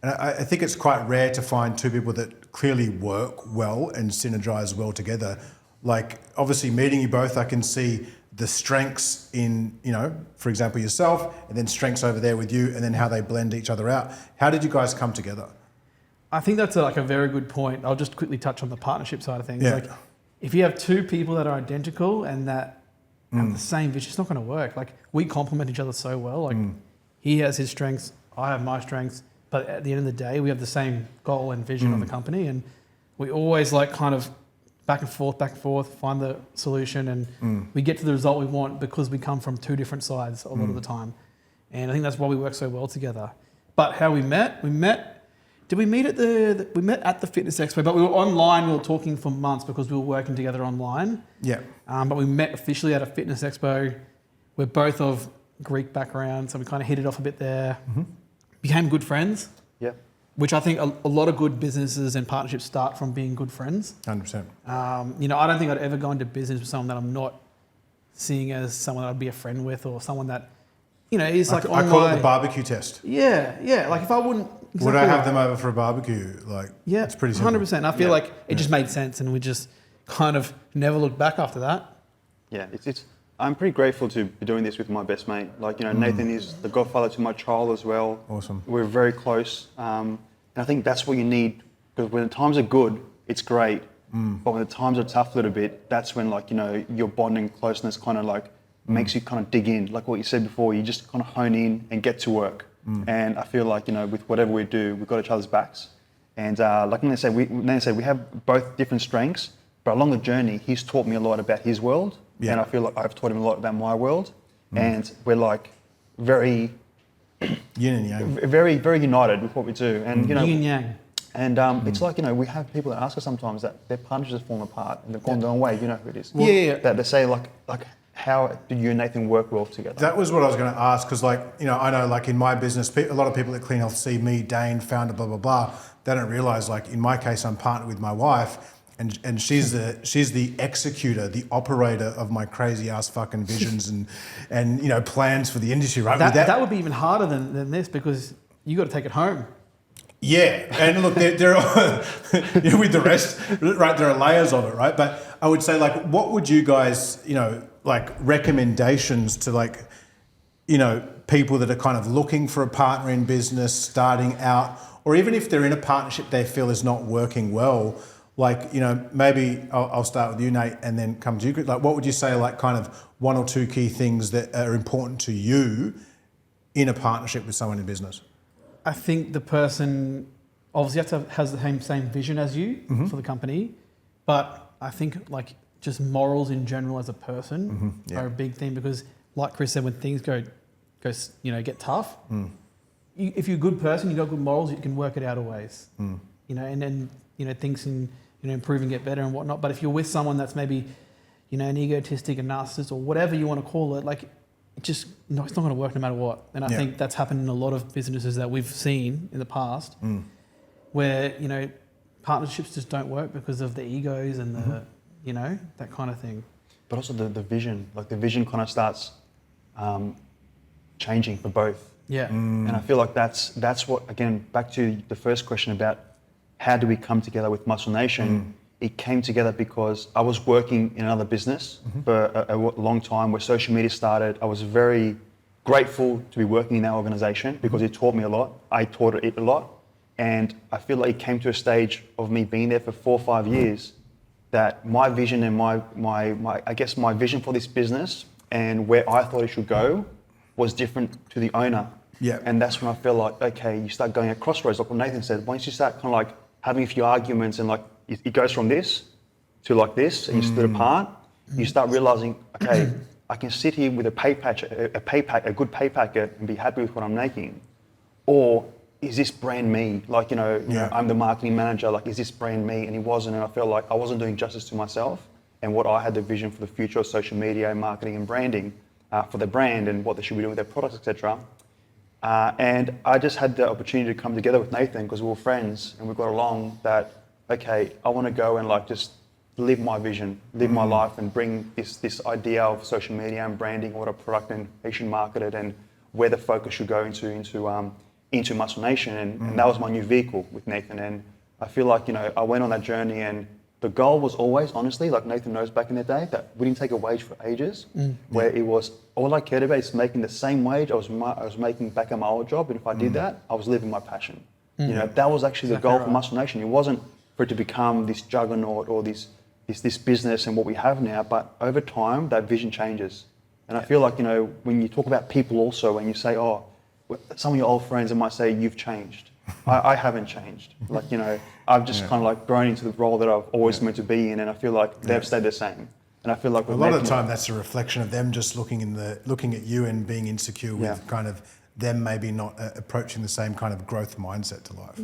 And I think it's quite rare to find two people that clearly work well and synergize well together. Like, obviously meeting you both, I can see the strengths in, for example, yourself, and then strengths over there with you, and then how they blend each other out. How did you guys come together? I think that's a very good point. I'll just quickly touch on the partnership side of things. Yeah. Like, if you have two people that are identical and that have the same vision, it's not going to work. Like, we complement each other so well. Like, he has his strengths, I have my strengths, but at the end of the day, we have the same goal and vision of the company, and we always kind of back and forth, find the solution, and we get to the result we want because we come from two different sides a lot of the time. And I think that's why we work so well together. But how we met, did we meet we met at the Fitness Expo, but we were online, we were talking for months because we were working together online. Yeah. But we met officially at a Fitness Expo. We're both of Greek background, so we kind of hit it off a bit there. Became good friends. Yeah. Which I think a lot of good businesses and partnerships start from being good friends. 100%. I don't think I'd ever go into business with someone that I'm not seeing as someone that I'd be a friend with, or someone that, is like I call it the barbecue test. Yeah. Like, if I wouldn't... Exactly, would I have them over for a barbecue? It's pretty simple. 100%. I feel like it just made sense, and we just kind of never looked back after that. Yeah, I'm pretty grateful to be doing this with my best mate. Nathan is the godfather to my child as well. Awesome. We're very close. And I think that's what you need, because when the times are good, it's great. But when the times are tough a little bit, that's when your bonding closeness kind of makes you kind of dig in. Like what you said before, you just kind of hone in and get to work. And I feel like, with whatever we do, we've got each other's backs. And like Nathan said, we have both different strengths, but along the journey, he's taught me a lot about his world. Yeah. And I feel like I've taught him a lot about my world. And we're very... Yin and yang. Very, very united with what we do. And, Yin and yang. And it's we have people that ask us sometimes that their partnerships have fallen apart and they've gone their own way. You know who it is. That they say how do you and Nathan work well together? That was what I was going to ask, because I know in my business, a lot of people at Clean Health see me, Dane, founder, blah, blah, blah. They don't realise, in my case, I'm partnered with my wife, and she's the executor, the operator of my crazy ass fucking visions and plans for the industry, right? That would be even harder than this, because you got to take it home. Yeah, and look, there are with the rest, right? There are layers of it, right? But I would say, what would you guys, recommendations to people that are kind of looking for a partner in business, starting out, or even if they're in a partnership they feel is not working well, maybe I'll start with you, Nate, and then come to you. What would you say, kind of one or two key things that are important to you in a partnership with someone in business? I think the person obviously has the same vision as you for the company, but I think just morals in general as a person are a big thing, because like Chris said, when things get tough, if you're a good person, you've got good morals, you can work it out always. And then things can improve and get better and whatnot. But if you're with someone that's maybe an egotistic, a narcissist, or whatever you want to call it, it's not going to work no matter what. And I think that's happened in a lot of businesses that we've seen in the past, where partnerships just don't work because of the egos and the that kind of thing. But also the vision, the vision kind of starts changing for both. Yeah. And I feel like that's what, again, back to the first question about how do we come together with Muscle Nation. It came together because I was working in another business for a long time where social media started. I was very grateful to be working in that organization because it taught me a lot. I taught it a lot. And I feel like it came to a stage of me being there for 4 or 5 years that my vision and my vision for this business and where I thought it should go was different to the owner. Yeah. And that's when I feel like, okay, you start going at crossroads, like what Nathan said. Once you start kind of having a few arguments and it goes from this to this, and you split apart, you start realizing, okay, I can sit here with a good pay packet and be happy with what I'm making. Or is this brand me? I'm the marketing manager, is this brand me? And it wasn't, and I felt like I wasn't doing justice to myself and what I had the vision for the future of social media and marketing and branding for the brand and what they should be doing with their products, etc. And I just had the opportunity to come together with Nathan because we were friends and we got along that, okay, I want to go and just live my vision, live my life and bring this idea of social media and branding, what a product and how you should market it and where the focus should go into into Muscle Nation, and that was my new vehicle with Nathan. And I feel like, you know, I went on that journey, and the goal was always, honestly, like Nathan knows back in the day, that we didn't take a wage for ages, where it was, all I cared about is making the same wage I was making back at my old job, and if I did that, I was living my passion. You know, that was actually the goal for Muscle Nation. It wasn't for it to become this juggernaut or this business and what we have now, but over time, that vision changes. And I feel like, you know, when you talk about people also, when you say, oh, some of your old friends, they might say, you've changed. I haven't changed. Like, you know, I've just kind of like grown into the role that I've always meant to be in, and I feel like they've stayed the same. And I feel like a lot of the time that's a reflection of them just looking at you and being insecure with kind of them maybe not approaching the same kind of growth mindset to life.